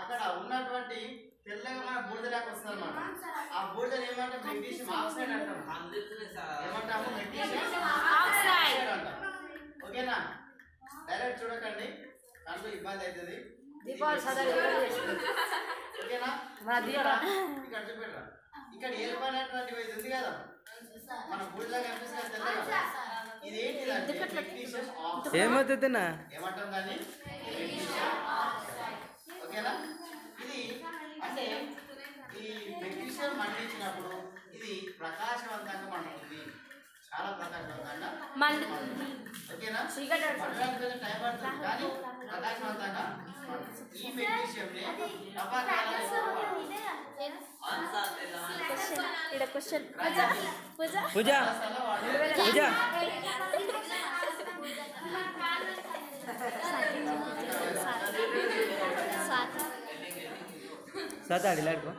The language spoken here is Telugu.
అక్కడ ఉన్నటువంటి తెల్లగా మన బూడిదలాగా వస్తుంది అనమాట. ఆ బూడిదని ఏమంటే మెగ్నీషియం ఆక్సైడ్ అంటాం. ఏమంటాము? మెగ్నీషియం ఆక్సైడ్ అంటాం. ఓకేనా? డైరెక్ట్ చూడకండి, దాంట్లో ఇబ్బంది అవుతుంది. ఓకేనా? ఇక్కడ చూపెట్టరా, ఇక్కడ ఏర్పడినటువంటి ఇది ఉంది కదా, మన బూడిదలాగా కనిపిస్తుంది తెల్లగా, ఇది ఏంటిదంటే మెగ్నీషియం ఆక్సైడ్. ఏమవుతుందన్నా? ఏమంటాం దాన్ని? Magnesium oxide. ఓకేనా? ఇది అంటే ఈ మెగ్నీషియం మండించినప్పుడు ఇది ప్రకాశవంతంగా మండుతుంది, చాలా ప్రకాశవంతంగా మండుతుంది. ఓకేనా? మండడానికి కొంచెం టైం పడుతుంది, కానీ ప్రకాశవంతంగా మండుతుంది. ఈ మెగ్నీషియంని సాత అడిలాడుకో.